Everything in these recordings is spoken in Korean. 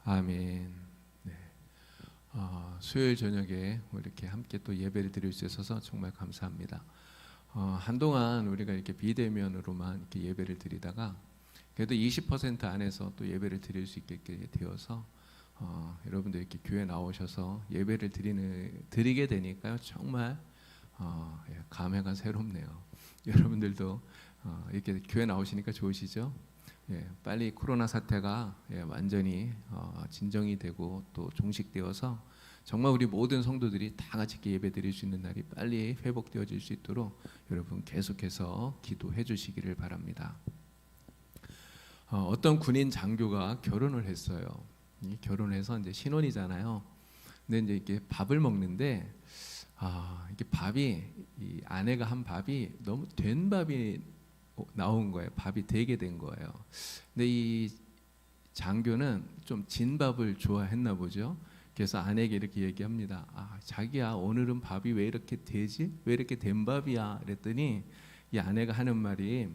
아멘. 네. 수요일 저녁에 이렇게 함께 또 예배를 드릴 수 있어서 정말 감사합니다. 한동안 우리가 이렇게 비대면으로만 이렇게 예배를 드리다가 그래도 20% 안에서 또 예배를 드릴 수 있게 되어서 여러분들 이렇게 교회 나오셔서 예배를 드리게 되니까요 정말 감회가 새롭네요. 여러분들도 이렇게 교회 나오시니까 좋으시죠? 빨리 코로나 사태가 완전히 진정이 되고 또 종식되어서 정말 우리 모든 성도들이 다 같이 예배 드릴 수 있는 날이 빨리 회복되어질 수 있도록 여러분 계속해서 기도해 주시기를 바랍니다. 어떤 군인 장교가 결혼을 했어요. 결혼해서 이제 신혼이잖아요. 근데 이제 이렇게 밥을 먹는데 이게 밥이 이 아내가 한 밥이 너무 된 밥이 나온 거예요. 밥이 되게 된 거예요. 근데 이 장교는 좀 진 밥을 좋아했나 보죠. 그래서 아내에게 이렇게 얘기합니다. 자기야 오늘은 밥이 왜 이렇게 되지? 왜 이렇게 된 밥이야? 그랬더니 이 아내가 하는 말이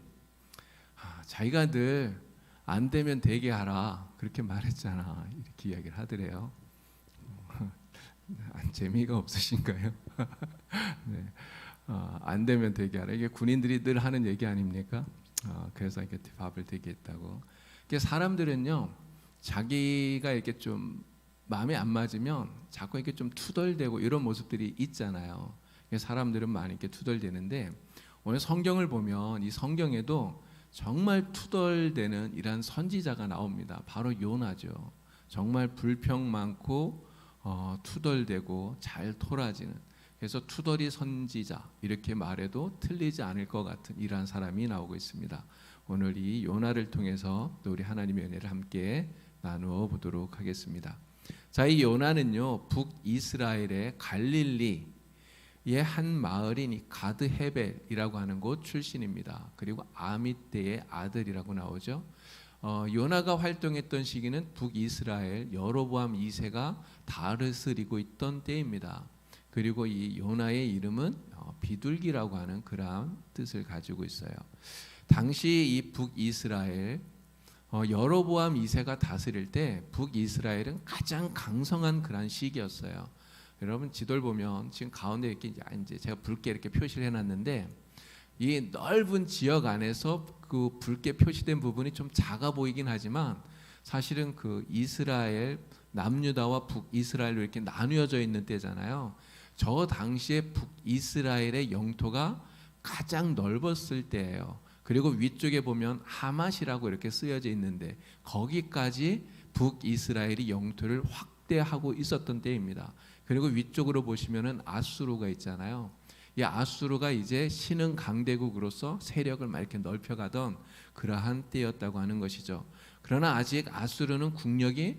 자기가 늘 안 되면 되게 하라 그렇게 말했잖아. 이렇게 이야기를 하더래요. 재미가 없으신가요? 네. 안 되면 되게 하라. 이게 군인들이 늘 하는 얘기 아닙니까? 그래서 이렇게 밥을 되게 했다고. 사람들은요 자기가 이렇게 좀 마음에 안 맞으면 자꾸 이렇게 좀 투덜대고 이런 모습들이 있잖아요. 사람들은 많이 이렇게 투덜대는데 오늘 성경을 보면 이 성경에도 정말 투덜대는 이런 선지자가 나옵니다. 바로 요나죠. 정말 불평 많고 투덜대고 잘 토라지는, 그래서 투덜이 선지자 이렇게 말해도 틀리지 않을 것 같은 이러한 사람이 나오고 있습니다. 오늘 이 요나를 통해서 또 우리 하나님의 은혜를 함께 나누어 보도록 하겠습니다. 자, 이 요나는요 북이스라엘의 갈릴리의 한 마을인 이 가드 헤벨이라고 하는 곳 출신입니다. 그리고 아미떼의 아들이라고 나오죠. 요나가 활동했던 시기는 북이스라엘 여로보암 2세가 다스리고 있던 때입니다. 그리고 이 요나의 이름은 비둘기라고 하는 그러한 뜻을 가지고 있어요. 당시 이 북이스라엘 여로보암 2세가 다스릴 때 북이스라엘은 가장 강성한 그런 시기였어요. 여러분 지도를 보면 지금 가운데 이렇게 이제 제가 붉게 이렇게 표시를 해놨는데 이 넓은 지역 안에서 그 붉게 표시된 부분이 좀 작아 보이긴 하지만 사실은 그 이스라엘 남유다와 북이스라엘로 이렇게 나누어져 있는 때잖아요. 저 당시에 북이스라엘의 영토가 가장 넓었을 때예요. 그리고 위쪽에 보면 하맛이라고 이렇게 쓰여져 있는데 거기까지 북이스라엘이 영토를 확대하고 있었던 때입니다. 그리고 위쪽으로 보시면은 아수르가 있잖아요. 이 아수르가 이제 신흥 강대국으로서 세력을 막 이렇게 넓혀가던 그러한 때였다고 하는 것이죠. 그러나 아직 아수르는 국력이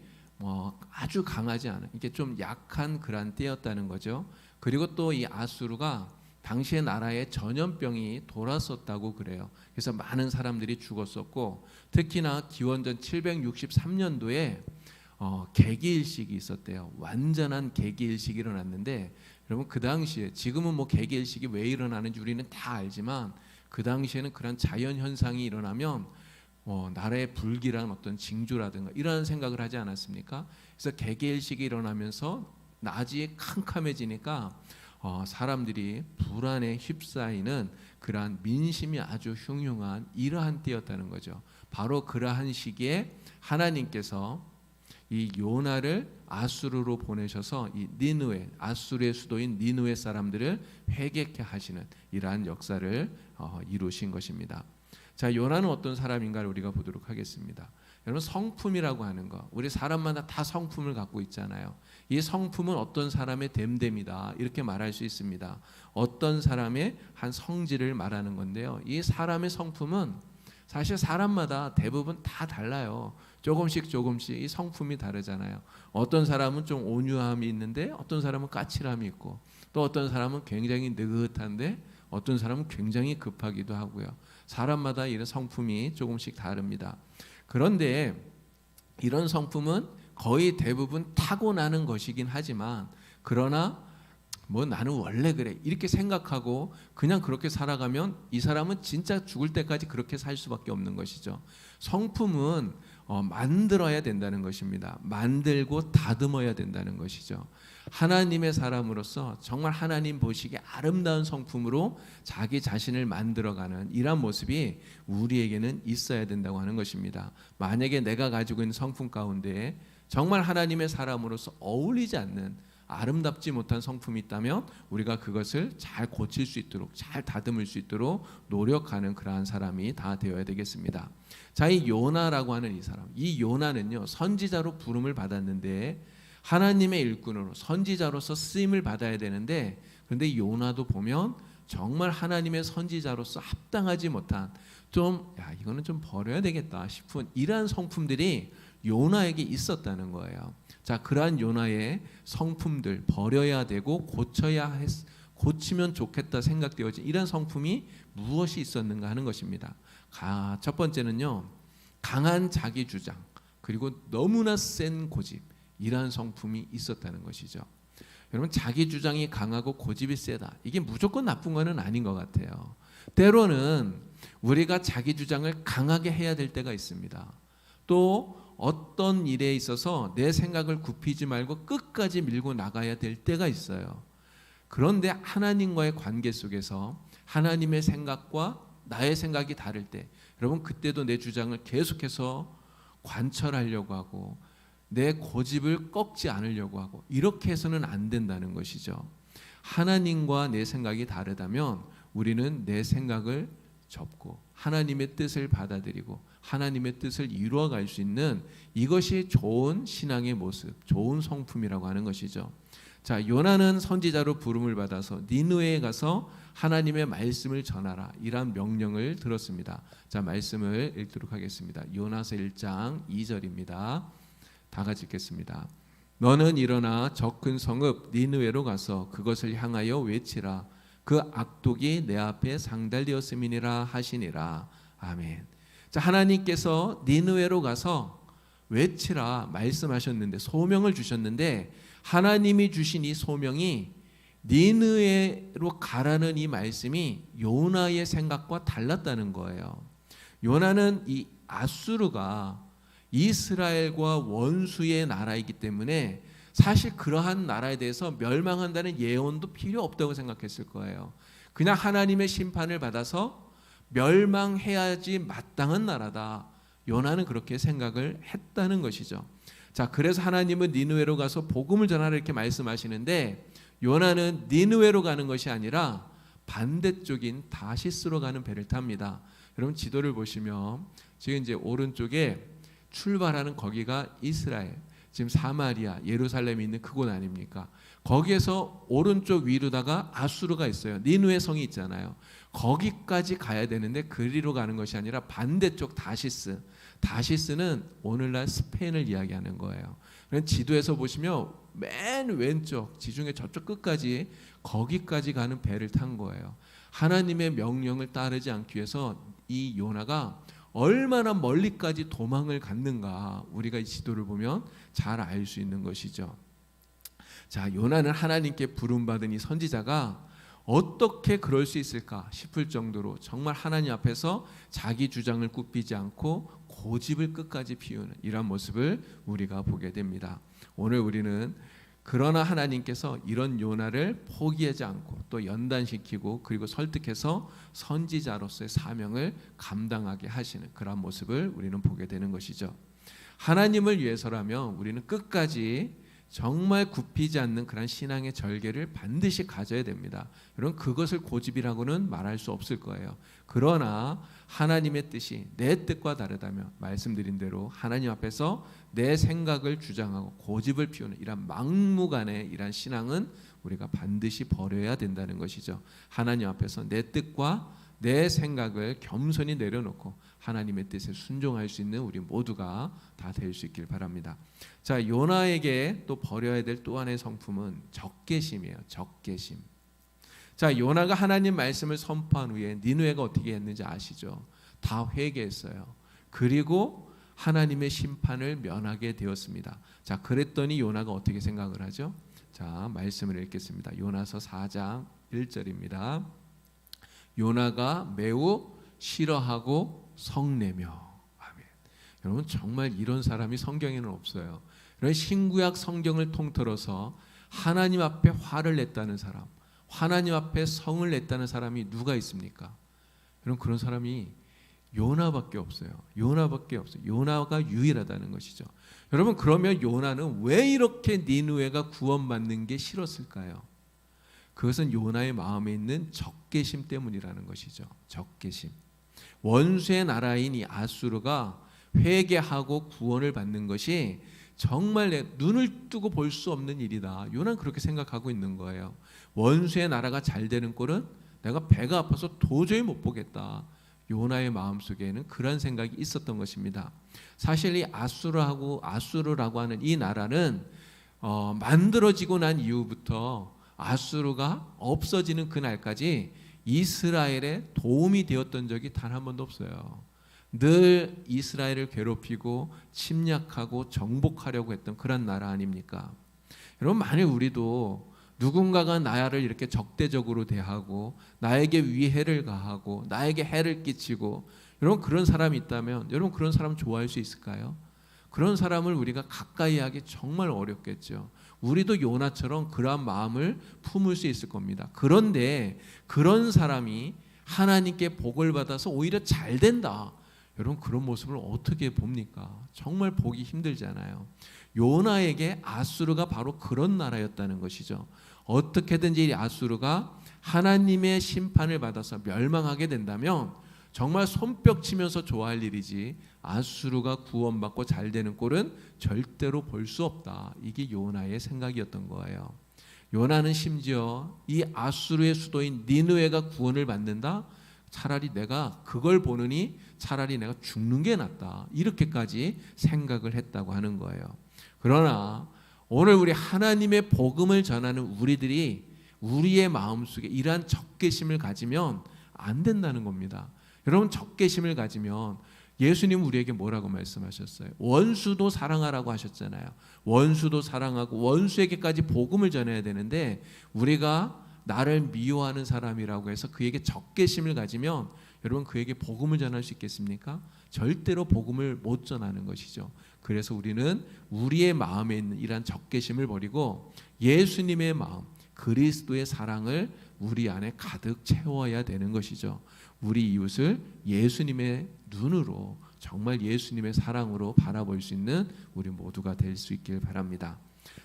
아주 강하지 않은, 이게 좀 약한 그러한 때였다는 거죠. 그리고 또 이 아수르가 당시의 나라에 전염병이 돌았었다고 그래요. 그래서 많은 사람들이 죽었었고 특히나 기원전 763년도에 개기일식이 있었대요. 완전한 개기일식이 일어났는데 여러분 그 당시에, 지금은 개기일식이 왜 일어나는지 우리는 다 알지만 그 당시에는 그런 자연 현상이 일어나면 나라의 불길한 어떤 징조라든가 이런 생각을 하지 않았습니까? 그래서 개기일식이 일어나면서 낮이 캄캄해지니까 사람들이 불안에 휩싸이는 그러한 민심이 아주 흉흉한 이러한 때였다는 거죠. 바로 그러한 시기에 하나님께서 이 요나를 아수르로 보내셔서 이 니느웨, 아수르의 수도인 니느웨 사람들을 회개케 하시는 이러한 역사를 이루신 것입니다. 자, 요나는 어떤 사람인가를 우리가 보도록 하겠습니다. 여러분 성품이라고 하는 거, 우리 사람마다 다 성품을 갖고 있잖아요. 이 성품은 어떤 사람의 됨됨이다 이렇게 말할 수 있습니다. 어떤 사람의 한 성질을 말하는 건데요. 이 사람의 성품은 사실 사람마다 대부분 다 달라요. 조금씩 이 성품이 다르잖아요. 어떤 사람은 좀 온유함이 있는데 어떤 사람은 까칠함이 있고 또 어떤 사람은 굉장히 느긋한데 어떤 사람은 굉장히 급하기도 하고요. 사람마다 이런 성품이 조금씩 다릅니다. 그런데 이런 성품은 거의 대부분 타고나는 것이긴 하지만 그러나 나는 원래 그래 이렇게 생각하고 그냥 그렇게 살아가면 이 사람은 진짜 죽을 때까지 그렇게 살 수밖에 없는 것이죠. 성품은 만들어야 된다는 것입니다. 만들고 다듬어야 된다는 것이죠. 하나님의 사람으로서 정말 하나님 보시기에 아름다운 성품으로 자기 자신을 만들어가는 이런 모습이 우리에게는 있어야 된다고 하는 것입니다. 만약에 내가 가지고 있는 성품 가운데 정말 하나님의 사람으로서 어울리지 않는 아름답지 못한 성품이 있다면 우리가 그것을 잘 고칠 수 있도록, 잘 다듬을 수 있도록 노력하는 그러한 사람이 다 되어야 되겠습니다. 자, 이 요나라고 하는 이 사람, 이 요나는요 선지자로 부름을 받았는데 하나님의 일꾼으로 선지자로서 쓰임을 받아야 되는데, 그런데 요나도 보면 정말 하나님의 선지자로서 합당하지 못한, 이거는 좀 버려야 되겠다 싶은 이러한 성품들이 요나에게 있었다는 거예요. 자, 그러한 요나의 성품들 버려야 되고 고치면 좋겠다 생각되어진 이런 성품이 무엇이 있었는가 하는 것입니다. 첫 번째는요, 강한 자기 주장, 그리고 너무나 센 고집, 이러한 성품이 있었다는 것이죠. 여러분, 자기 주장이 강하고 고집이 세다, 이게 무조건 나쁜 것은 아닌 것 같아요. 때로는 우리가 자기 주장을 강하게 해야 될 때가 있습니다. 또 어떤 일에 있어서 내 생각을 굽히지 말고 끝까지 밀고 나가야 될 때가 있어요. 그런데 하나님과의 관계 속에서 하나님의 생각과 나의 생각이 다를 때, 여러분 그때도 내 주장을 계속해서 관철하려고 하고 내 고집을 꺾지 않으려고 하고 이렇게 해서는 안 된다는 것이죠. 하나님과 내 생각이 다르다면 우리는 내 생각을 접고 하나님의 뜻을 받아들이고 하나님의 뜻을 이루어갈 수 있는, 이것이 좋은 신앙의 모습, 좋은 성품이라고 하는 것이죠. 자, 요나는 선지자로 부름을 받아서 니느웨에 가서 하나님의 말씀을 전하라, 이러한 명령을 들었습니다. 자, 말씀을 읽도록 하겠습니다. 요나서 1장 2절입니다. 다 같이 읽겠습니다. 너는 일어나 저 큰 성읍 니느웨로 가서 그것을 향하여 외치라. 그 악독이 내 앞에 상달되었음이니라 하시니라. 아멘. 자, 하나님께서 니느웨로 가서 외치라 말씀하셨는데, 소명을 주셨는데, 하나님이 주신 이 소명이 니느웨로 가라는 이 말씀이 요나의 생각과 달랐다는 거예요. 요나는 이 아수르가 이스라엘과 원수의 나라이기 때문에 사실 그러한 나라에 대해서 멸망한다는 예언도 필요 없다고 생각했을 거예요. 그냥 하나님의 심판을 받아서 멸망해야지 마땅한 나라다, 요나는 그렇게 생각을 했다는 것이죠. 자, 그래서 하나님은 니느웨로 가서 복음을 전하라 이렇게 말씀하시는데, 요나는 니느웨로 가는 것이 아니라 반대쪽인 다시스로 가는 배를 탑니다. 여러분 지도를 보시면 지금 이제 오른쪽에 출발하는 거기가 이스라엘, 지금 사마리아, 예루살렘이 있는 그곳 아닙니까? 거기에서 오른쪽 위로다가 아수르가 있어요. 니느웨 성이 있잖아요. 거기까지 가야 되는데 그리로 가는 것이 아니라 반대쪽 다시스, 다시스는 오늘날 스페인을 이야기하는 거예요. 지도에서 보시면 맨 왼쪽 지중해 저쪽 끝까지, 거기까지 가는 배를 탄 거예요. 하나님의 명령을 따르지 않기 위해서 이 요나가 얼마나 멀리까지 도망을 갔는가, 우리가 이 지도를 보면 잘 알 수 있는 것이죠. 자, 요나는 하나님께 부름받은 이 선지자가 어떻게 그럴 수 있을까 싶을 정도로 정말 하나님 앞에서 자기 주장을 굽히지 않고 고집을 끝까지 피우는 이런 모습을 우리가 보게 됩니다. 오늘 우리는 그러나 하나님께서 이런 요나를 포기하지 않고 또 연단시키고 그리고 설득해서 선지자로서의 사명을 감당하게 하시는 그런 모습을 우리는 보게 되는 것이죠. 하나님을 위해서라면 우리는 끝까지 정말 굽히지 않는 그런 신앙의 절개를 반드시 가져야 됩니다. 여러분 그것을 고집이라고는 말할 수 없을 거예요. 그러나 하나님의 뜻이 내 뜻과 다르다면 말씀드린 대로 하나님 앞에서 내 생각을 주장하고 고집을 피우는 이런 막무가내 이런 신앙은 우리가 반드시 버려야 된다는 것이죠. 하나님 앞에서 내 뜻과 내 생각을 겸손히 내려놓고 하나님의 뜻에 순종할 수 있는 우리 모두가 다 될 수 있길 바랍니다. 자, 요나에게 또 버려야 될 또 하나의 성품은 적개심이에요. 적개심. 자, 요나가 하나님 말씀을 선포한 후에 니느웨가 어떻게 했는지 아시죠? 다 회개했어요. 그리고 하나님의 심판을 면하게 되었습니다. 자, 그랬더니 요나가 어떻게 생각을 하죠? 자, 말씀을 읽겠습니다. 요나서 4장 1절입니다. 요나가 매우 싫어하고 성내며. 아멘. 여러분 정말 이런 사람이 성경에는 없어요. 이런 신구약 성경을 통틀어서 하나님 앞에 화를 냈다는 사람, 하나님 앞에 성을 냈다는 사람이 누가 있습니까? 여러분 그런 사람이 요나밖에 없어요. 요나밖에 없어요. 요나가 유일하다는 것이죠. 여러분 그러면 요나는 왜 이렇게 니느웨가 구원받는 게 싫었을까요? 그것은 요나의 마음에 있는 적개심 때문이라는 것이죠. 적개심. 원수의 나라인 이 아수르가 회개하고 구원을 받는 것이 정말 내 눈을 뜨고 볼 수 없는 일이다. 요나는 그렇게 생각하고 있는 거예요. 원수의 나라가 잘 되는 꼴은 내가 배가 아파서 도저히 못 보겠다. 요나의 마음속에는 그런 생각이 있었던 것입니다. 사실 이 아수르라고 하는 이 나라는 만들어지고 난 이후부터 아수르가 없어지는 그날까지 이스라엘에 도움이 되었던 적이 단 한 번도 없어요. 늘 이스라엘을 괴롭히고 침략하고 정복하려고 했던 그런 나라 아닙니까? 여러분 만일 우리도 누군가가 나를 이렇게 적대적으로 대하고 나에게 위해를 가하고 나에게 해를 끼치고 여러분 그런 사람이 있다면 여러분 그런 사람 좋아할 수 있을까요? 그런 사람을 우리가 가까이 하기 정말 어렵겠죠. 우리도 요나처럼 그러한 마음을 품을 수 있을 겁니다. 그런데 그런 사람이 하나님께 복을 받아서 오히려 잘 된다. 여러분 그런 모습을 어떻게 봅니까? 정말 보기 힘들잖아요. 요나에게 아수르가 바로 그런 나라였다는 것이죠. 어떻게든지 이 아수르가 하나님의 심판을 받아서 멸망하게 된다면 정말 손뼉 치면서 좋아할 일이지 아수르가 구원받고 잘 되는 꼴은 절대로 볼 수 없다. 이게 요나의 생각이었던 거예요. 요나는 심지어 이 아수르의 수도인 니느웨가 구원을 받는다? 차라리 내가 그걸 보느니 차라리 내가 죽는 게 낫다. 이렇게까지 생각을 했다고 하는 거예요. 그러나 오늘 우리 하나님의 복음을 전하는 우리들이 우리의 마음속에 이러한 적개심을 가지면 안 된다는 겁니다. 여러분 적개심을 가지면 예수님 우리에게 뭐라고 말씀하셨어요? 원수도 사랑하라고 하셨잖아요. 원수도 사랑하고 원수에게까지 복음을 전해야 되는데 우리가 나를 미워하는 사람이라고 해서 그에게 적개심을 가지면 여러분 그에게 복음을 전할 수 있겠습니까? 절대로 복음을 못 전하는 것이죠. 그래서 우리는 우리의 마음에 있는 이러한 적개심을 버리고 예수님의 마음, 그리스도의 사랑을 우리 안에 가득 채워야 되는 것이죠. 우리 이웃을 예수님의 눈으로 정말 예수님의 사랑으로 바라볼 수 있는 우리 모두가 될 수 있길 바랍니다.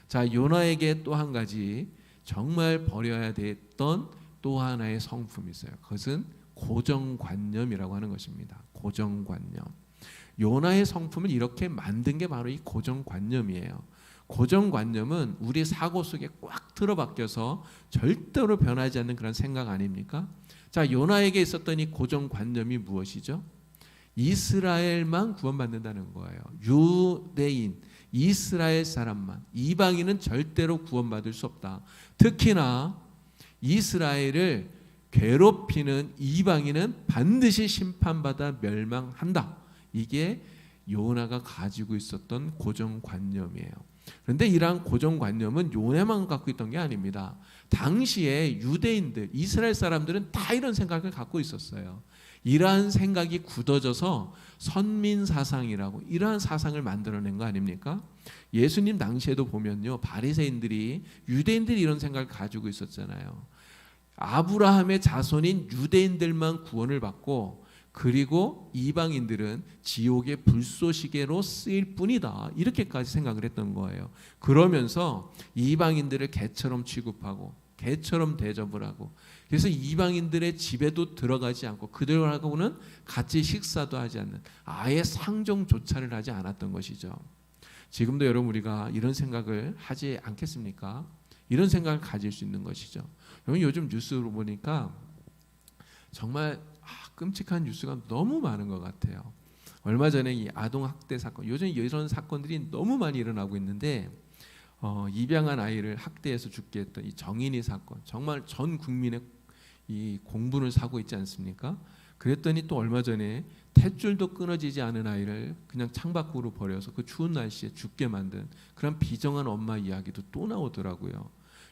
자, 요나에게 또 한 가지 정말 버려야 됐던 또 하나의 성품이 있어요. 그것은 고정관념이라고 하는 것입니다. 고정관념. 요나의 성품을 이렇게 만든 게 바로 이 고정관념이에요. 고정관념은 우리 사고 속에 꽉 틀어박혀서 절대로 변하지 않는 그런 생각 아닙니까? 자, 요나에게 있었던 이 고정관념이 무엇이죠? 이스라엘만 구원받는다는 거예요. 유대인, 이스라엘 사람만, 이방인은 절대로 구원받을 수 없다. 특히나 이스라엘을 괴롭히는 이방인은 반드시 심판받아 멸망한다. 이게 요나가 가지고 있었던 고정관념이에요. 그런데 이러한 고정관념은 요나만 갖고 있던 게 아닙니다. 당시에 유대인들, 이스라엘 사람들은 다 이런 생각을 갖고 있었어요. 이러한 생각이 굳어져서 선민사상이라고 이러한 사상을 만들어낸 거 아닙니까? 예수님 당시에도 보면요, 바리새인들이 유대인들이 이런 생각을 가지고 있었잖아요. 아브라함의 자손인 유대인들만 구원을 받고 그리고 이방인들은 지옥의 불쏘시개로 쓰일 뿐이다. 이렇게까지 생각을 했던 거예요. 그러면서 이방인들을 개처럼 취급하고 개처럼 대접을 하고 그래서 이방인들의 집에도 들어가지 않고 그들하고는 같이 식사도 하지 않는 아예 상종조차를 하지 않았던 것이죠. 지금도 여러분 우리가 이런 생각을 하지 않겠습니까? 이런 생각을 가질 수 있는 것이죠. 여러분 요즘 뉴스로 보니까 정말 끔찍한 뉴스가 너무 많은 것 같아요. 얼마 전에 이 아동 학대 사건, 요즘 이런 사건들이 너무 많이 일어나고 있는데 입양한 아이를 학대해서 죽게 했던 이 정인이 사건, 정말 전 국민의 이 공분을 사고 있지 않습니까? 그랬더니 또 얼마 전에 탯줄도 끊어지지 않은 아이를 그냥 창밖으로 버려서 그 추운 날씨에 죽게 만든 그런 비정한 엄마 이야기도 또 나오더라고요.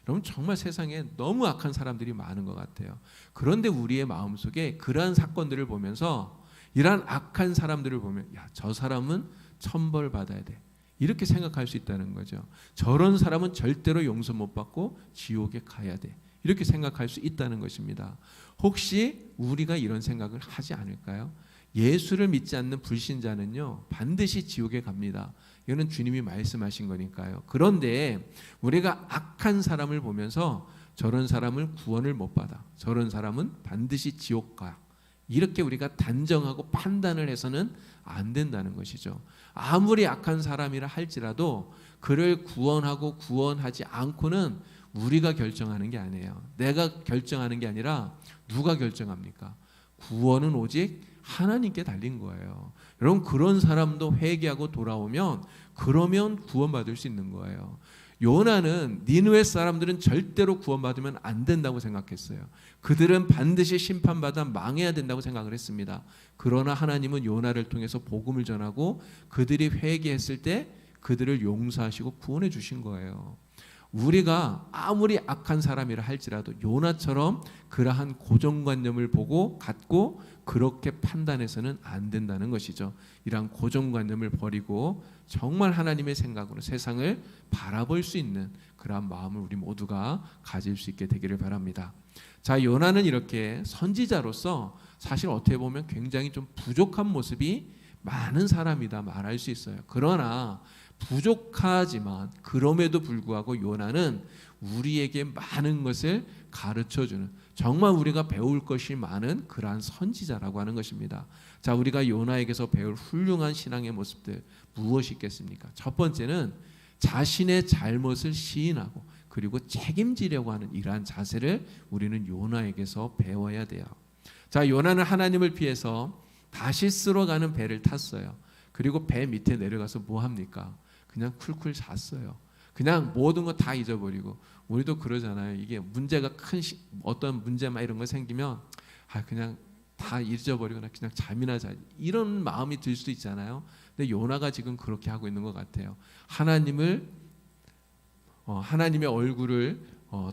여러분 정말 세상에 너무 악한 사람들이 많은 것 같아요. 그런데 우리의 마음속에 그러한 사건들을 보면서 이러한 악한 사람들을 보면 야, 저 사람은 천벌받아야 돼. 이렇게 생각할 수 있다는 거죠. 저런 사람은 절대로 용서 못 받고 지옥에 가야 돼. 이렇게 생각할 수 있다는 것입니다. 혹시 우리가 이런 생각을 하지 않을까요? 예수를 믿지 않는 불신자는요, 반드시 지옥에 갑니다. 이거는 주님이 말씀하신 거니까요. 그런데 우리가 악한 사람을 보면서 저런 사람을 구원을 못 받아, 저런 사람은 반드시 지옥 가, 이렇게 우리가 단정하고 판단을 해서는 안 된다는 것이죠. 아무리 악한 사람이라 할지라도 그를 구원하고 구원하지 않고는 우리가 결정하는 게 아니에요. 내가 결정하는 게 아니라 누가 결정합니까? 구원은 오직 하나님께 달린 거예요. 여러분, 그런 사람도 회개하고 돌아오면 그러면 구원받을 수 있는 거예요. 요나는 니느웨 사람들은 절대로 구원받으면 안 된다고 생각했어요. 그들은 반드시 심판받아 망해야 된다고 생각을 했습니다. 그러나 하나님은 요나를 통해서 복음을 전하고 그들이 회개했을 때 그들을 용서하시고 구원해 주신 거예요. 우리가 아무리 악한 사람이라 할지라도 요나처럼 그러한 고정관념을 보고 갖고 그렇게 판단해서는 안 된다는 것이죠. 이러한 고정관념을 버리고 정말 하나님의 생각으로 세상을 바라볼 수 있는 그러한 마음을 우리 모두가 가질 수 있게 되기를 바랍니다. 자, 요나는 이렇게 선지자로서 사실 어떻게 보면 굉장히 좀 부족한 모습이 많은 사람이다 말할 수 있어요. 그러나 부족하지만 그럼에도 불구하고 요나는 우리에게 많은 것을 가르쳐주는, 정말 우리가 배울 것이 많은 그러한 선지자라고 하는 것입니다. 자, 우리가 요나에게서 배울 훌륭한 신앙의 모습들 무엇이 있겠습니까? 첫 번째는 자신의 잘못을 시인하고 그리고 책임지려고 하는 이러한 자세를 우리는 요나에게서 배워야 돼요. 자, 요나는 하나님을 피해서 다시스로 가는 배를 탔어요. 그리고 배 밑에 내려가서 뭐 합니까? 그냥 쿨쿨 잤어요. 그냥 모든 거 다 잊어버리고. 우리도 그러잖아요. 이게 문제가 큰 어떤 문제만 이런 거 생기면 그냥 다 잊어버리거나 그냥 잠이나 자, 이런 마음이 들 수도 있잖아요. 근데 요나가 지금 그렇게 하고 있는 것 같아요. 하나님의 얼굴을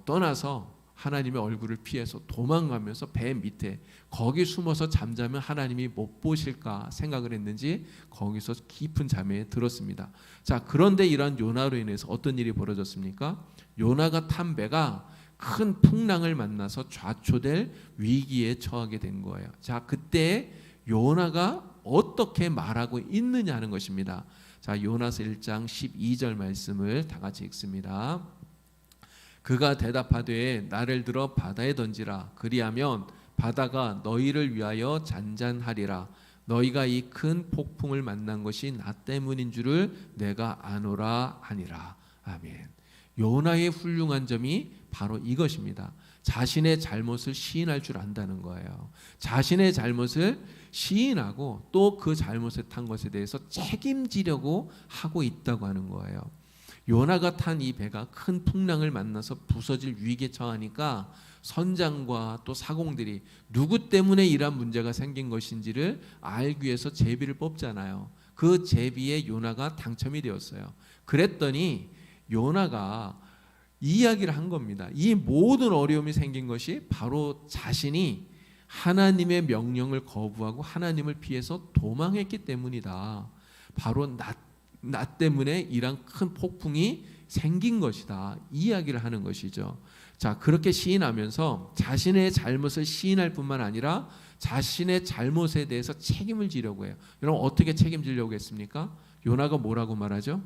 떠나서 하나님의 얼굴을 피해서 도망가면서 배 밑에 거기 숨어서 잠자면 하나님이 못 보실까 생각을 했는지 거기서 깊은 잠에 들었습니다. 자, 그런데 이러한 요나로 인해서 어떤 일이 벌어졌습니까? 요나가 탄 배가 큰 풍랑을 만나서 좌초될 위기에 처하게 된 거예요. 자, 그때 요나가 어떻게 말하고 있느냐 하는 것입니다. 자, 요나서 1장 12절 말씀을 다 같이 읽습니다. 그가 대답하되 나를 들어 바다에 던지라. 그리하면 바다가 너희를 위하여 잔잔하리라. 너희가 이 큰 폭풍을 만난 것이 나 때문인 줄을 내가 아노라 하니라. 아멘. 요나의 훌륭한 점이 바로 이것입니다. 자신의 잘못을 시인할 줄 안다는 거예요. 자신의 잘못을 시인하고 또 그 잘못에 탄 것에 대해서 책임지려고 하고 있다고 하는 거예요. 요나가 탄 이 배가 큰 풍랑을 만나서 부서질 위기에 처하니까 선장과 또 사공들이 누구 때문에 이러한 문제가 생긴 것인지를 알기 위해서 제비를 뽑잖아요. 그 제비에 요나가 당첨이 되었어요. 그랬더니 요나가 이야기를 한 겁니다. 이 모든 어려움이 생긴 것이 바로 자신이 하나님의 명령을 거부하고 하나님을 피해서 도망했기 때문이다. 바로 나 때문에 이런 큰 폭풍이 생긴 것이다. 이야기를 하는 것이죠. 자, 그렇게 시인하면서 자신의 잘못을 시인할 뿐만 아니라 자신의 잘못에 대해서 책임을 지려고 해요. 여러분, 어떻게 책임지려고 했습니까? 요나가 뭐라고 말하죠?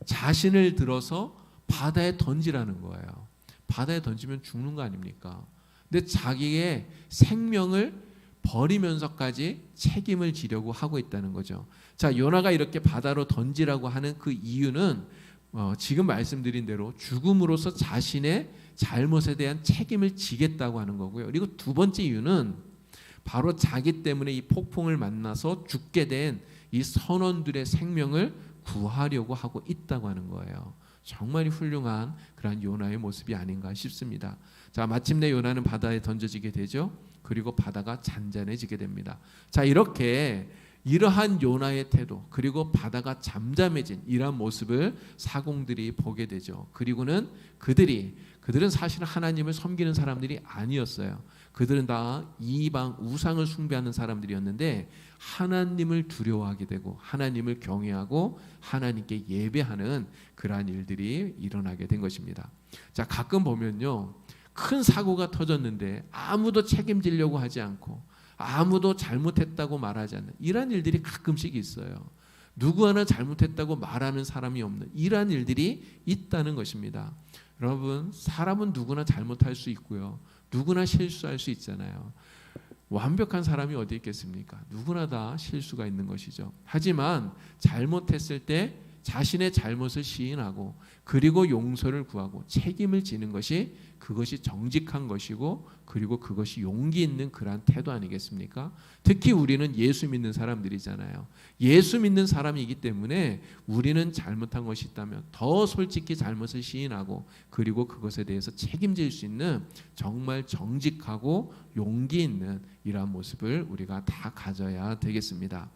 자신을 들어서 바다에 던지라는 거예요. 바다에 던지면 죽는 거 아닙니까? 근데 자기의 생명을 버리면서까지 책임을 지려고 하고 있다는 거죠. 자, 요나가 이렇게 바다로 던지라고 하는 그 이유는 지금 말씀드린 대로 죽음으로써 자신의 잘못에 대한 책임을 지겠다고 하는 거고요. 그리고 두 번째 이유는 바로 자기 때문에 이 폭풍을 만나서 죽게 된 이 선원들의 생명을 구하려고 하고 있다고 하는 거예요. 정말 훌륭한 그런 요나의 모습이 아닌가 싶습니다. 자, 마침내 요나는 바다에 던져지게 되죠. 그리고 바다가 잔잔해지게 됩니다. 자, 이렇게 이러한 요나의 태도, 그리고 바다가 잠잠해진 이러한 모습을 사공들이 보게 되죠. 그리고는 그들은 사실 하나님을 섬기는 사람들이 아니었어요. 그들은 다 이방 우상을 숭배하는 사람들이었는데 하나님을 두려워하게 되고 하나님을 경외하고 하나님께 예배하는 그러한 일들이 일어나게 된 것입니다. 자, 가끔 보면요, 큰 사고가 터졌는데 아무도 책임지려고 하지 않고 아무도 잘못했다고 말하지 않는 이러한 일들이 가끔씩 있어요. 누구 하나 잘못했다고 말하는 사람이 없는 이러한 일들이 있다는 것입니다. 여러분, 사람은 누구나 잘못할 수 있고요, 누구나 실수할 수 있잖아요. 완벽한 사람이 어디 있겠습니까? 누구나 다 실수가 있는 것이죠. 하지만 잘못했을 때 자신의 잘못을 시인하고 그리고 용서를 구하고 책임을 지는 것이, 그것이 정직한 것이고 그리고 그것이 용기 있는 그러한 태도 아니겠습니까? 특히 우리는 예수 믿는 사람들이잖아요. 예수 믿는 사람이기 때문에 우리는 잘못한 것이 있다면 더 솔직히 잘못을 시인하고 그리고 그것에 대해서 책임질 수 있는 정말 정직하고 용기 있는 이러한 모습을 우리가 다 가져야 되겠습니다.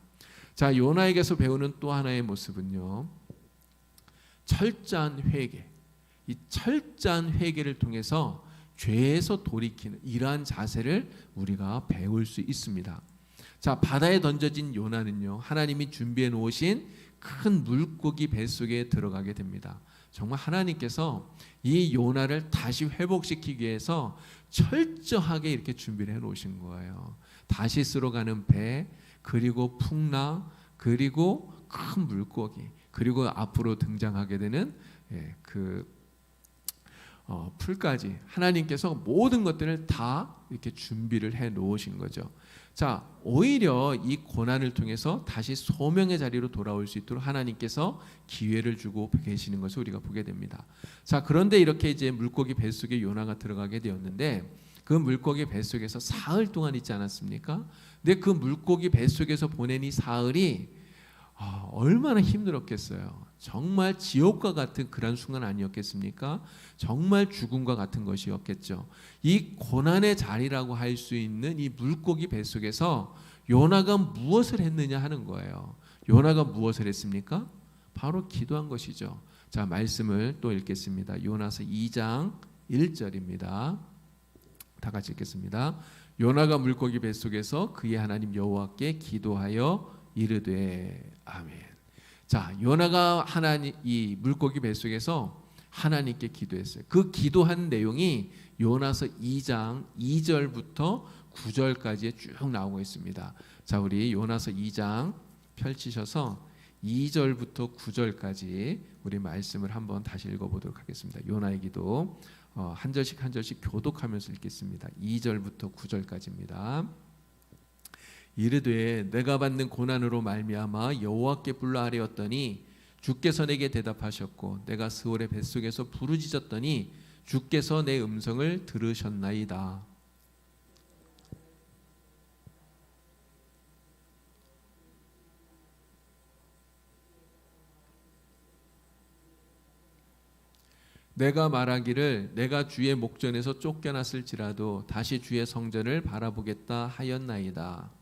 자, 요나에게서 배우는 또 하나의 모습은요, 철저한 회개. 이 철저한 회개를 통해서 죄에서 돌이키는 이러한 자세를 우리가 배울 수 있습니다. 자, 바다에 던져진 요나는요, 하나님이 준비해 놓으신 큰 물고기 뱃속에 들어가게 됩니다. 정말 하나님께서 이 요나를 다시 회복시키기 위해서 철저하게 이렇게 준비를 해 놓으신 거예요. 다시스로 가는 배, 그리고 풍랑, 그리고 큰 물고기, 그리고 앞으로 등장하게 되는 풀까지 하나님께서 모든 것들을 다 이렇게 준비를 해 놓으신 거죠. 자, 오히려 이 고난을 통해서 다시 소명의 자리로 돌아올 수 있도록 하나님께서 기회를 주고 계시는 것을 우리가 보게 됩니다. 자, 그런데 이렇게 이제 물고기 뱃속에 요나가 들어가게 되었는데 그 물고기 뱃속에서 사흘 동안 있지 않았습니까? 근데 그 물고기 뱃속에서 보낸 이 사흘이 얼마나 힘들었겠어요. 정말 지옥과 같은 그런 순간 아니었겠습니까? 정말 죽음과 같은 것이었겠죠. 이 고난의 자리라고 할 수 있는 이 물고기 뱃속에서 요나가 무엇을 했느냐 하는 거예요. 요나가 무엇을 했습니까? 바로 기도한 것이죠. 자, 말씀을 또 읽겠습니다. 요나서 2장 1절입니다. 다 같이 읽겠습니다. 요나가 물고기 뱃속에서 그의 하나님 여호와께 기도하여 이르되 아멘. 자, 요나가 이 물고기 뱃속에서 하나님께 기도했어요. 그 기도한 내용이 요나서 2장 2절부터 9절까지 쭉 나오고 있습니다. 자, 우리 요나서 2장 펼치셔서 2절부터 9절까지 우리 말씀을 한번 다시 읽어보도록 하겠습니다. 요나의 기도 한 절씩 한 절씩 교독하면서 읽겠습니다. 2절부터 9절까지입니다. 이르되 내가 받는 고난으로 말미암아 여호와께 불러 아뢰었더니 주께서 내게 대답하셨고 내가 스올의 뱃속에서 부르짖었더니 주께서 내 음성을 들으셨나이다. 내가 말하기를 내가 주의 목전에서 쫓겨났을지라도 다시 주의 성전을 바라보겠다 하였나이다.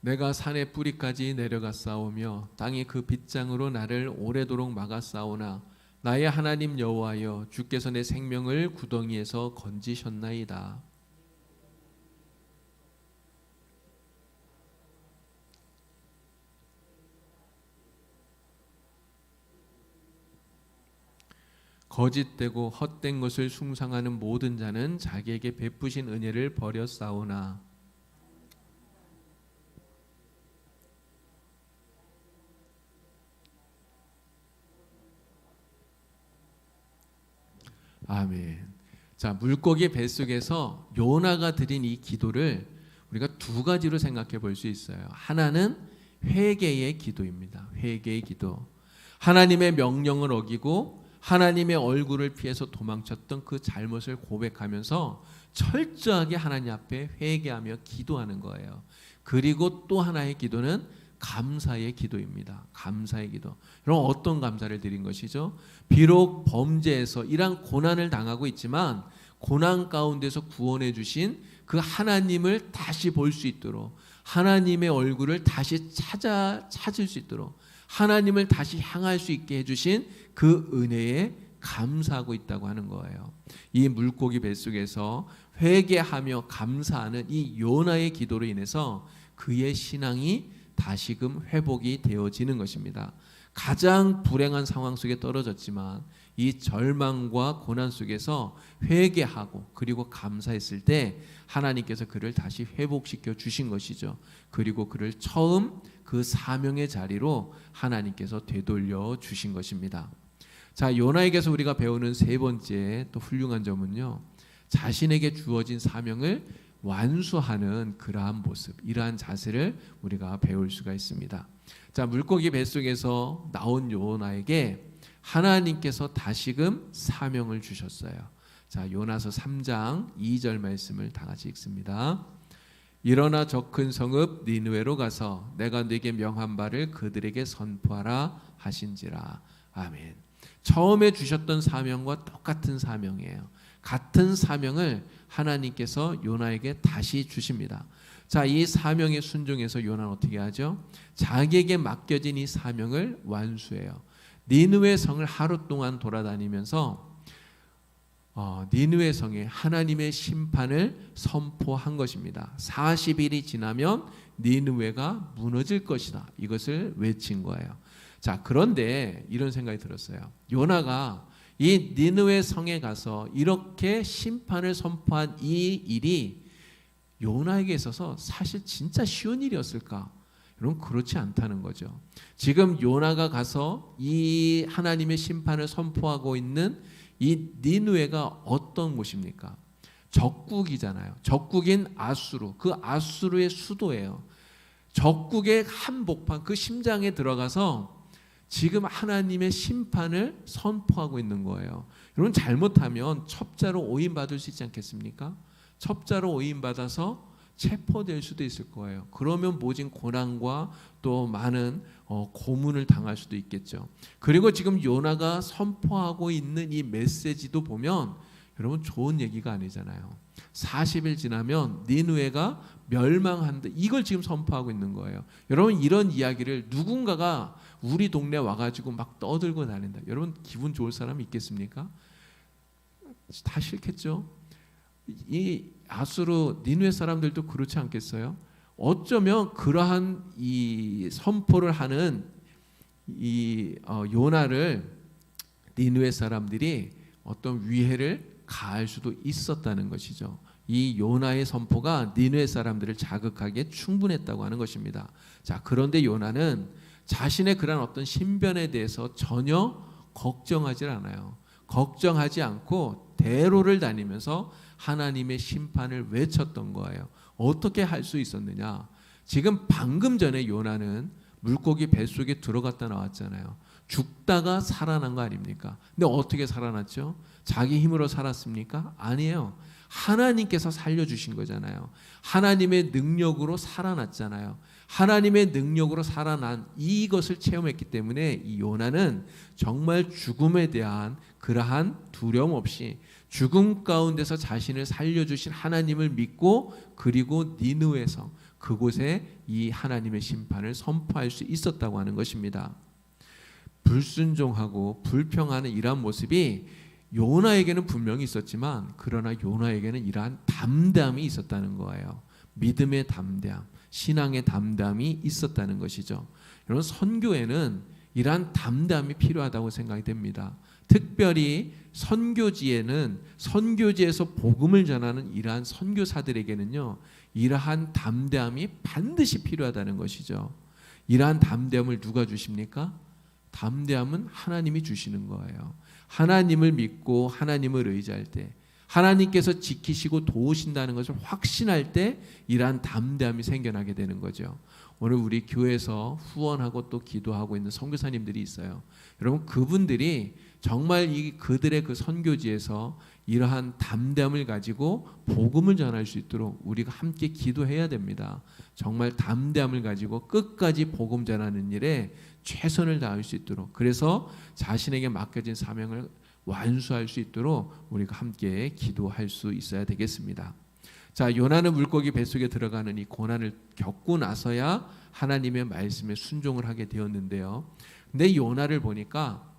내가 산의 뿌리까지 내려가 싸우며 땅이 그 빗장으로 나를 오래도록 막아 싸우나 나의 하나님 여호와여 주께서 내 생명을 구덩이에서 건지셨나이다. 거짓되고 헛된 것을 숭상하는 모든 자는 자기에게 베푸신 은혜를 버려 싸우나 아멘. 자, 물고기 뱃속에서 요나가 드린 이 기도를 우리가 두 가지로 생각해 볼 수 있어요. 하나는 회개의 기도입니다. 회개의 기도. 하나님의 명령을 어기고 하나님의 얼굴을 피해서 도망쳤던 그 잘못을 고백하면서 철저하게 하나님 앞에 회개하며 기도하는 거예요. 그리고 또 하나의 기도는 감사의 기도입니다. 감사의 기도. 여러분 어떤 감사를 드린 것이죠? 비록 범죄에서 이러한 고난을 당하고 있지만 고난 가운데서 구원해 주신 그 하나님을 다시 볼 수 있도록, 하나님의 얼굴을 다시 찾을 수 있도록, 하나님을 다시 향할 수 있게 해주신 그 은혜에 감사하고 있다고 하는 거예요. 이 물고기 뱃속에서 회개하며 감사하는 이 요나의 기도로 인해서 그의 신앙이 다시금 회복이 되어지는 것입니다. 가장 불행한 상황 속에 떨어졌지만 이 절망과 고난 속에서 회개하고 그리고 감사했을 때 하나님께서 그를 다시 회복시켜 주신 것이죠. 그리고 그를 처음 그 사명의 자리로 하나님께서 되돌려 주신 것입니다. 자, 요나에게서 우리가 배우는 세 번째 또 훌륭한 점은요, 자신에게 주어진 사명을 완수하는 그러한 모습, 이러한 자세를 우리가 배울 수가 있습니다. 자, 물고기 뱃속에서 나온 요나에게 하나님께서 다시금 사명을 주셨어요. 자, 요나서 3장 2절 말씀을 다 같이 읽습니다. 일어나 저 큰 성읍 니느웨로 가서 내가 네게 명한 바를 그들에게 선포하라 하신지라. 아멘. 처음에 주셨던 사명과 똑같은 사명이에요. 같은 사명을 하나님께서 요나에게 다시 주십니다. 자, 이 사명에 순종해서 요나는 어떻게 하죠? 자기에게 맡겨진 이 사명을 완수해요. 니느웨 성을 하루 동안 돌아다니면서 니느웨 성에 하나님의 심판을 선포한 것입니다. 40일이 지나면 니느웨가 무너질 것이다. 이것을 외친 거예요. 자, 그런데 이런 생각이 들었어요. 요나가 이 니느웨 성에 가서 이렇게 심판을 선포한 이 일이 요나에게 있어서 사실 진짜 쉬운 일이었을까? 여러분, 그렇지 않다는 거죠. 지금 요나가 가서 이 하나님의 심판을 선포하고 있는 이 니느웨가 어떤 곳입니까? 적국이잖아요. 적국인 아수르, 그 아수르의 수도예요. 적국의 한복판, 그 심장에 들어가서 지금 하나님의 심판을 선포하고 있는 거예요. 여러분, 잘못하면 첩자로 오인받을 수 있지 않겠습니까? 첩자로 오인받아서 체포될 수도 있을 거예요. 그러면 모진 고난과 또 많은 고문을 당할 수도 있겠죠. 그리고 지금 요나가 선포하고 있는 이 메시지도 보면 여러분 좋은 얘기가 아니잖아요. 40일 지나면 니느웨가 멸망한다. 이걸 지금 선포하고 있는 거예요. 여러분, 이런 이야기를 누군가가 우리 동네 와가지고 막 떠들고 다닌다. 여러분, 기분 좋을 사람이 있겠습니까? 다 싫겠죠. 이 아수르 니느웨 사람들도 그렇지 않겠어요? 어쩌면 그러한 이 선포를 하는 이 요나를 니느웨 사람들이 어떤 위해를 가할 수도 있었다는 것이죠. 이 요나의 선포가 니느웨 사람들을 자극하기에 충분했다고 하는 것입니다. 자, 그런데 요나는 자신의 그런 어떤 신변에 대해서 전혀 걱정하지 않아요. 걱정하지 않고 대로를 다니면서 하나님의 심판을 외쳤던 거예요. 어떻게 할 수 있었느냐? 지금 방금 전에 요나는 물고기 뱃속에 들어갔다 나왔잖아요. 죽다가 살아난 거 아닙니까? 근데 어떻게 살아났죠? 자기 힘으로 살았습니까? 아니에요. 하나님께서 살려주신 거잖아요. 하나님의 능력으로 살아났잖아요. 하나님의 능력으로 살아난 이것을 체험했기 때문에 이 요나는 정말 죽음에 대한 그러한 두려움 없이 죽음 가운데서 자신을 살려주신 하나님을 믿고 그리고 니느웨 성 그곳에 이 하나님의 심판을 선포할 수 있었다고 하는 것입니다. 불순종하고 불평하는 이러한 모습이 요나에게는 분명히 있었지만 그러나 요나에게는 이러한 담담이 있었다는 거예요. 믿음의 담담, 신앙의 담담이 있었다는 것이죠. 여러분, 선교에는 이러한 담담이 필요하다고 생각이 됩니다. 특별히 선교지에는 선교지에서 복음을 전하는 이러한 선교사들에게는요, 이러한 담대함이 반드시 필요하다는 것이죠. 이러한 담대함을 누가 주십니까? 담대함은 하나님이 주시는 거예요. 하나님을 믿고 하나님을 의지할 때, 하나님께서 지키시고 도우신다는 것을 확신할 때 이러한 담대함이 생겨나게 되는 거죠. 오늘 우리 교회에서 후원하고 또 기도하고 있는 선교사님들이 있어요. 여러분 그분들이 정말 그들의 그 선교지에서 이러한 담대함을 가지고 복음을 전할 수 있도록 우리가 함께 기도해야 됩니다. 정말 담대함을 가지고 끝까지 복음 전하는 일에 최선을 다할 수 있도록, 그래서 자신에게 맡겨진 사명을 완수할 수 있도록 우리가 함께 기도할 수 있어야 되겠습니다. 자, 요나는 물고기 뱃속에 들어가는 이 고난을 겪고 나서야 하나님의 말씀에 순종을 하게 되었는데요. 근데 요나를 보니까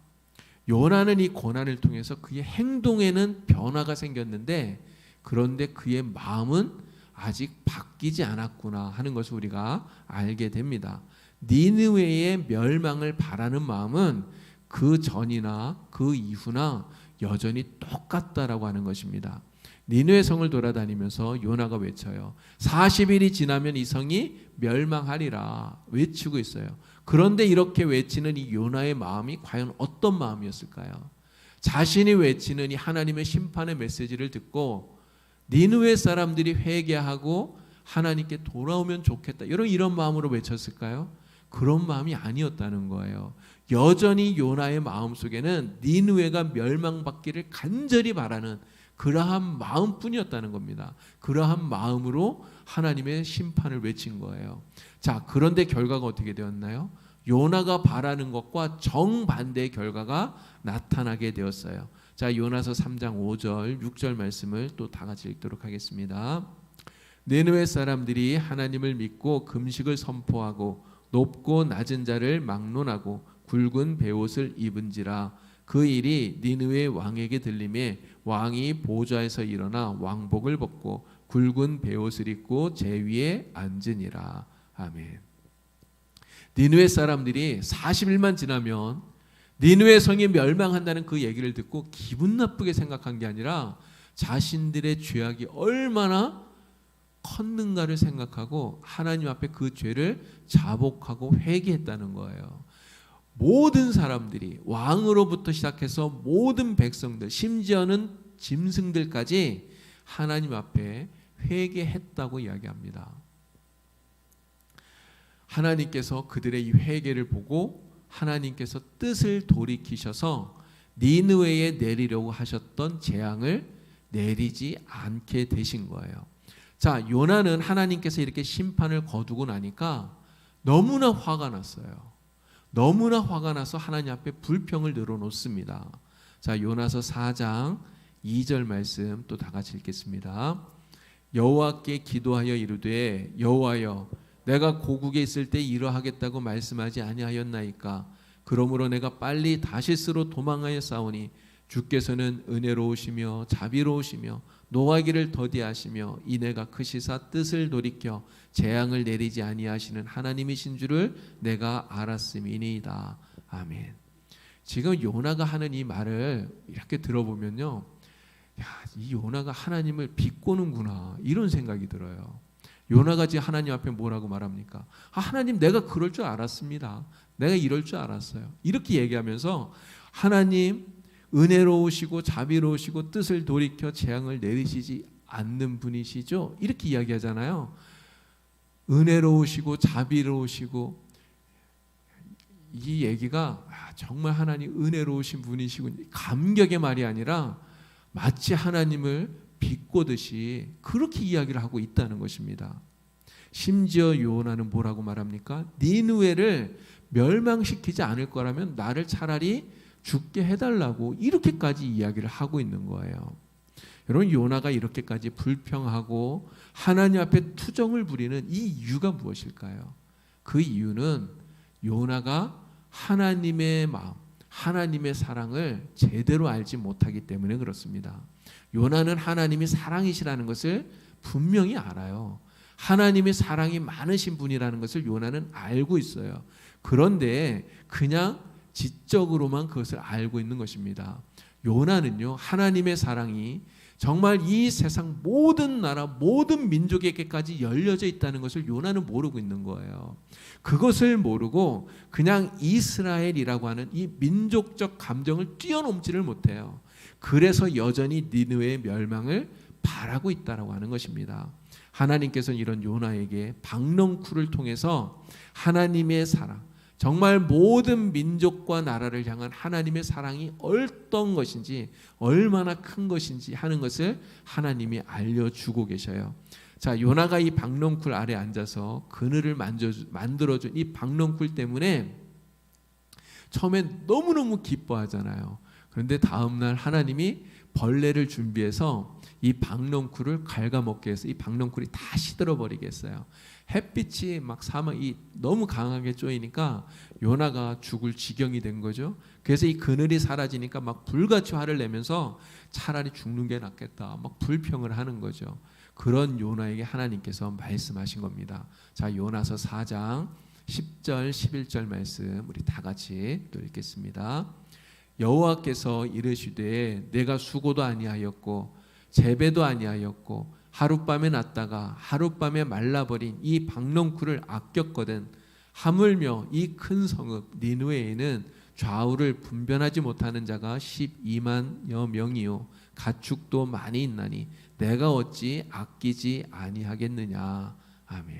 요나는 이 고난을 통해서 그의 행동에는 변화가 생겼는데, 그런데 그의 마음은 아직 바뀌지 않았구나 하는 것을 우리가 알게 됩니다. 니느웨의 멸망을 바라는 마음은 그 전이나 그 이후나 여전히 똑같다라고 하는 것입니다. 니느웨 성을 돌아다니면서 요나가 외쳐요. 40일이 지나면 이 성이 멸망하리라 외치고 있어요. 그런데 이렇게 외치는 이 요나의 마음이 과연 어떤 마음이었을까요? 자신이 외치는 이 하나님의 심판의 메시지를 듣고 니느웨 사람들이 회개하고 하나님께 돌아오면 좋겠다, 이런 마음으로 외쳤을까요? 그런 마음이 아니었다는 거예요. 여전히 요나의 마음속에는 니느웨가 멸망받기를 간절히 바라는 그러한 마음뿐이었다는 겁니다. 그러한 마음으로 하나님의 심판을 외친 거예요. 자, 그런데 결과가 어떻게 되었나요? 요나가 바라는 것과 정반대의 결과가 나타나게 되었어요. 자, 요나서 3장 5절 6절 말씀을 또 다 같이 읽도록 하겠습니다. 니느웨 사람들이 하나님을 믿고 금식을 선포하고 높고 낮은 자를 막론하고 굵은 베옷을 입은지라. 그 일이 니느웨 왕에게 들림에 왕이 보좌에서 일어나 왕복을 벗고 굵은 베옷을 입고 제 위에 앉으니라. 아멘. 니느웨 사람들이 40일만 지나면 니느웨 성이 멸망한다는 그 얘기를 듣고 기분 나쁘게 생각한 게 아니라 자신들의 죄악이 얼마나 컸는가를 생각하고 하나님 앞에 그 죄를 자복하고 회개했다는 거예요. 모든 사람들이, 왕으로부터 시작해서 모든 백성들, 심지어는 짐승들까지 하나님 앞에 회개했다고 이야기합니다. 하나님께서 그들의 이 회개를 보고 하나님께서 뜻을 돌이키셔서 니느웨에 내리려고 하셨던 재앙을 내리지 않게 되신 거예요. 자, 요나는 하나님께서 이렇게 심판을 거두고 나니까 너무나 화가 났어요. 너무나 화가 나서 하나님 앞에 불평을 늘어놓습니다. 자, 요나서 4장 2절 말씀 또 다 같이 읽겠습니다. 여호와께 기도하여 이르되 여호와여, 내가 고국에 있을 때 이러하겠다고 말씀하지 아니하였나이까? 그러므로 내가 빨리 다시스로 도망하여 싸우니 주께서는 은혜로우시며 자비로우시며 노하기를 더디하시며 이내가 크시사 뜻을 돌이켜 재앙을 내리지 아니하시는 하나님이신 줄을 내가 알았음이니이다. 아멘. 지금 요나가 하는 이 말을 이렇게 들어보면요, 야, 이 요나가 하나님을 비꼬는구나 이런 생각이 들어요. 요나가 지금 하나님 앞에 뭐라고 말합니까? 하나님, 내가 그럴 줄 알았습니다. 내가 이럴 줄 알았어요. 이렇게 얘기하면서 하나님 은혜로우시고 자비로우시고 뜻을 돌이켜 재앙을 내리시지 않는 분이시죠? 이렇게 이야기하잖아요. 은혜로우시고 자비로우시고, 이 얘기가 정말 하나님 은혜로우신 분이시고 감격의 말이 아니라 마치 하나님을 비꼬듯이 그렇게 이야기를 하고 있다는 것입니다. 심지어 요나는 뭐라고 말합니까? 니느웨를 멸망시키지 않을 거라면 나를 차라리 죽게 해달라고 이렇게까지 이야기를 하고 있는 거예요. 여러분, 요나가 이렇게까지 불평하고 하나님 앞에 투정을 부리는 이 이유가 무엇일까요? 그 이유는 요나가 하나님의 마음, 하나님의 사랑을 제대로 알지 못하기 때문에 그렇습니다. 요나는 하나님이 사랑이시라는 것을 분명히 알아요. 하나님의 사랑이 많으신 분이라는 것을 요나는 알고 있어요. 그런데 그냥 지적으로만 그것을 알고 있는 것입니다. 요나는요, 하나님의 사랑이 정말 이 세상 모든 나라, 모든 민족에게까지 열려져 있다는 것을 요나는 모르고 있는 거예요. 그것을 모르고 그냥 이스라엘이라고 하는 이 민족적 감정을 뛰어넘지를 못해요. 그래서 여전히 니느웨의 멸망을 바라고 있다라고 하는 것입니다. 하나님께서는 이런 요나에게 박넝쿨을 통해서 하나님의 사랑, 정말 모든 민족과 나라를 향한 하나님의 사랑이 어떤 것인지, 얼마나 큰 것인지 하는 것을 하나님이 알려주고 계셔요. 자, 요나가 이 박넝쿨 아래 앉아서 그늘을 만들어준 이 박넝쿨 때문에 처음엔 너무너무 기뻐하잖아요. 그런데 다음날 하나님이 벌레를 준비해서 이 박넝쿨을 갉아먹게 해서 이 박넝쿨이 다 시들어버리게 했어요. 햇빛이 막 사막이 너무 강하게 쪼이니까 요나가 죽을 지경이 된 거죠. 그래서 이 그늘이 사라지니까 막 불같이 화를 내면서 차라리 죽는 게 낫겠다, 막 불평을 하는 거죠. 그런 요나에게 하나님께서 말씀하신 겁니다. 자, 요나서 4장 10절 11절 말씀 우리 다 같이 또 읽겠습니다. 여호와께서 이르시되 내가 수고도 아니하였고 재배도 아니하였고 하룻밤에 났다가 하룻밤에 말라버린 이 박넝쿨을 아꼈거든. 하물며 이 큰 성읍 니느웨에는 좌우를 분변하지 못하는 자가 12만여 명이요 가축도 많이 있나니 내가 어찌 아끼지 아니하겠느냐. 아멘.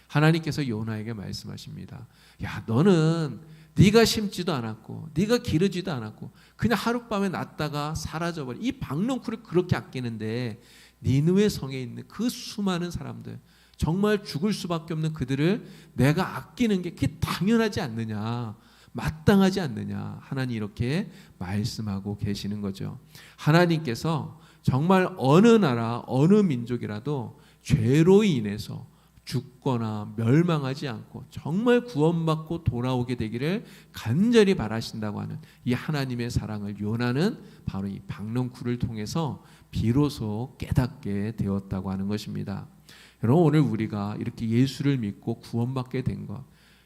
하나님께서 요나에게 말씀하십니다. 야, 너는 네가 심지도 않았고 네가 기르지도 않았고 그냥 하룻밤에 났다가 사라져버린 이 박넝쿨을 그렇게 아끼는데 니느웨 성에 있는 그 수많은 사람들, 정말 죽을 수밖에 없는 그들을 내가 아끼는 게 그게 당연하지 않느냐, 마땅하지 않느냐. 하나님 이렇게 말씀하고 계시는 거죠. 하나님께서 정말 어느 나라 어느 민족이라도 죄로 인해서 죽거나 멸망하지 않고 정말 구원받고 돌아오게 되기를 간절히 바라신다고 하는 이 하나님의 사랑을 요나는 바로 이 박넝쿨을 통해서 비로소 깨닫게 되었다고 하는 것입니다. 여러분, 오늘 우리가 이렇게 예수를 믿고 구원받게 된 것,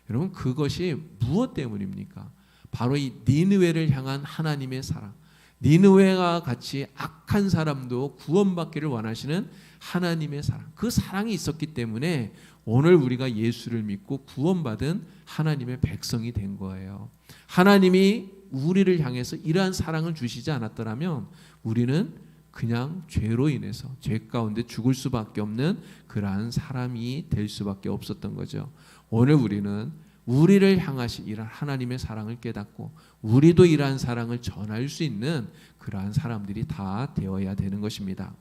여러분 그것이 무엇 때문입니까? 바로 이 니느웨를 향한 하나님의 사랑, 니느웨와 같이 악한 사람도 구원받기를 원하시는 하나님의 사랑, 그 사랑이 있었기 때문에 오늘 우리가 예수를 믿고 구원받은 하나님의 백성이 된 거예요. 하나님이 우리를 향해서 이러한 사랑을 주시지 않았더라면 우리는 그냥 죄로 인해서 죄 가운데 죽을 수밖에 없는 그러한 사람이 될 수밖에 없었던 거죠. 오늘 우리는 우리를 향하신 이러한 하나님의 사랑을 깨닫고 우리도 이러한 사랑을 전할 수 있는 그러한 사람들이 다 되어야 되는 것입니다.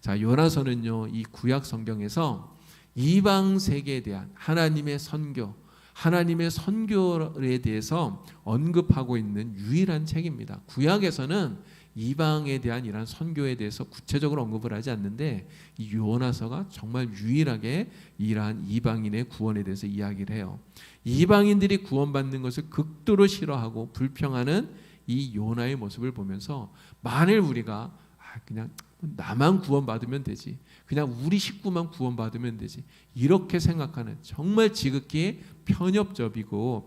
자, 요나서는요, 이 구약 성경에서 이방 세계에 대한 하나님의 선교, 하나님의 선교에 대해서 언급하고 있는 유일한 책입니다. 구약에서는 이방에 대한 이러한 선교에 대해서 구체적으로 언급을 하지 않는데 이 요나서가 정말 유일하게 이러한 이방인의 구원에 대해서 이야기를 해요. 이방인들이 구원받는 것을 극도로 싫어하고 불평하는 이 요나의 모습을 보면서 만일 우리가 그냥 나만 구원받으면 되지, 그냥 우리 식구만 구원받으면 되지, 이렇게 생각하는 정말 지극히 편협적이고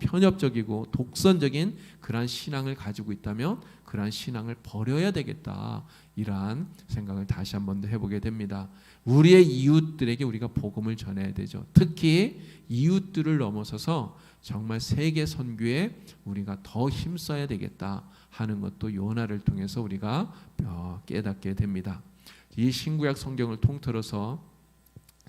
독선적인 그러한 신앙을 가지고 있다면 그러한 신앙을 버려야 되겠다, 이러한 생각을 다시 한번 더 해보게 됩니다. 우리의 이웃들에게 우리가 복음을 전해야 되죠. 특히 이웃들을 넘어서서 정말 세계 선교에 우리가 더 힘써야 되겠다 하는 것도 요나를 통해서 우리가 깨닫게 됩니다. 이 신구약 성경을 통틀어서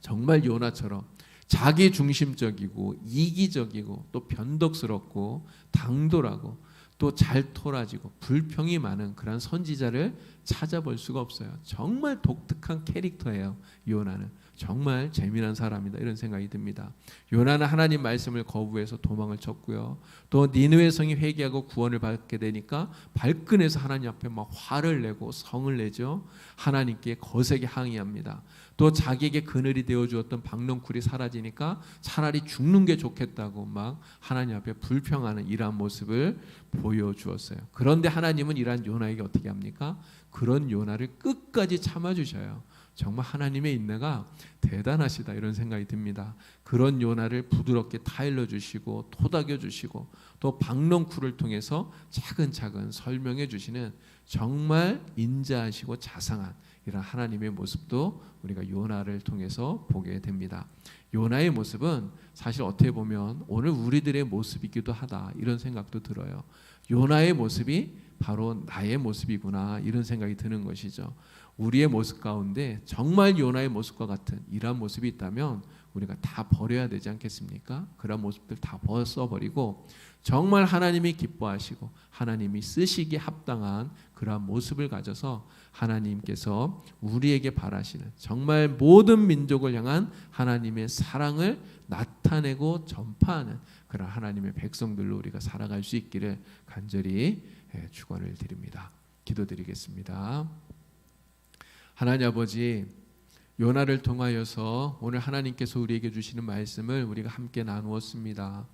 정말 요나처럼 자기 중심적이고 이기적이고 또 변덕스럽고 당돌하고 또 잘 토라지고 불평이 많은 그런 선지자를 찾아볼 수가 없어요. 정말 독특한 캐릭터예요. 요나는 정말 재미난 사람이다, 이런 생각이 듭니다. 요나는 하나님 말씀을 거부해서 도망을 쳤고요. 또 니느웨 성이 회개하고 구원을 받게 되니까 발끈해서 하나님 앞에 막 화를 내고 성을 내죠. 하나님께 거세게 항의합니다. 또 자기에게 그늘이 되어 주었던 박넝쿨이 사라지니까 차라리 죽는 게 좋겠다고 막 하나님 앞에 불평하는 이러한 모습을 보여주었어요. 그런데 하나님은 이러한 요나에게 어떻게 합니까? 그런 요나를 끝까지 참아주셔요. 정말 하나님의 인내가 대단하시다, 이런 생각이 듭니다. 그런 요나를 부드럽게 타일러 주시고 토닥여 주시고 또 박넝쿨을 통해서 차근차근 설명해 주시는 정말 인자하시고 자상한 이런 하나님의 모습도 우리가 요나를 통해서 보게 됩니다. 요나의 모습은 사실 어떻게 보면 오늘 우리들의 모습이기도 하다, 이런 생각도 들어요. 요나의 모습이 바로 나의 모습이구나, 이런 생각이 드는 것이죠. 우리의 모습 가운데 정말 요나의 모습과 같은 이러한 모습이 있다면 우리가 다 버려야 되지 않겠습니까? 그런 모습들 다 벗어버리고 정말 하나님이 기뻐하시고 하나님이 쓰시기에 합당한 그러한 모습을 가져서 하나님께서 우리에게 바라시는 정말 모든 민족을 향한 하나님의 사랑을 나타내고 전파하는 그런 하나님의 백성들로 우리가 살아갈 수 있기를 간절히 축원을 드립니다. 기도드리겠습니다. 하나님 아버지, 요나를 통하여서 오늘 하나님께서 우리에게 주시는 말씀을 우리가 함께 나누었습니다.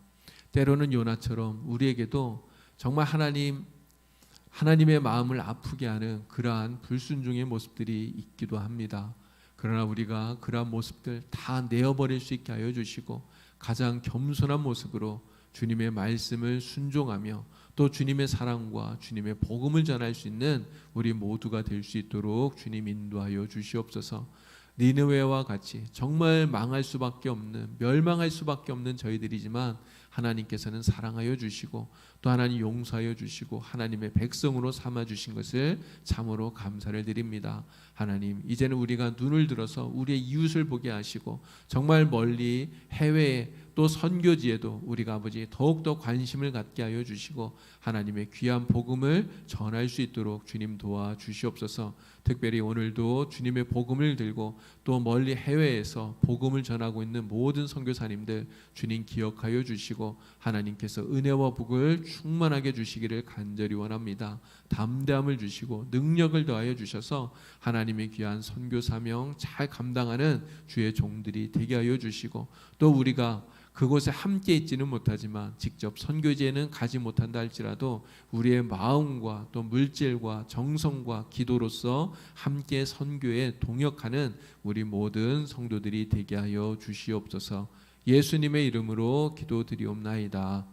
때로는 요나처럼 우리에게도 정말 하나님의 마음을 아프게 하는 그러한 불순종의 모습들이 있기도 합니다. 그러나 우리가 그러한 모습들 다 내어버릴 수 있게 하여 주시고 가장 겸손한 모습으로 주님의 말씀을 순종하며 또 주님의 사랑과 주님의 복음을 전할 수 있는 우리 모두가 될 수 있도록 주님 인도하여 주시옵소서. 니느웨와 같이 정말 망할 수밖에 없는, 멸망할 수밖에 없는 저희들이지만 하나님께서는 사랑하여 주시고 또 하나님 용서하여 주시고 하나님의 백성으로 삼아 주신 것을 참으로 감사를 드립니다. 하나님, 이제는 우리가 눈을 들어서 우리의 이웃을 보게 하시고 정말 멀리 해외에 또 선교지에도 우리가 아버지 더욱더 관심을 갖게 하여 주시고 하나님의 귀한 복음을 전할 수 있도록 주님 도와 주시옵소서. 특별히 오늘도 주님의 복음을 들고 또 멀리 해외에서 복음을 전하고 있는 모든 선교사님들 주님 기억하여 주시고 하나님께서 은혜와 복을 충만하게 주시기를 간절히 원합니다. 담대함을 주시고 능력을 더하여 주셔서 하나님의 귀한 선교 사명 잘 감당하는 주의 종들이 되게 하여 주시고 또 우리가 그곳에 함께 있지는 못하지만 직접 선교지에는 가지 못한다 할지라도 우리의 마음과 또 물질과 정성과 기도로서 함께 선교에 동역하는 우리 모든 성도들이 되게 하여 주시옵소서. 예수님의 이름으로 기도드리옵나이다.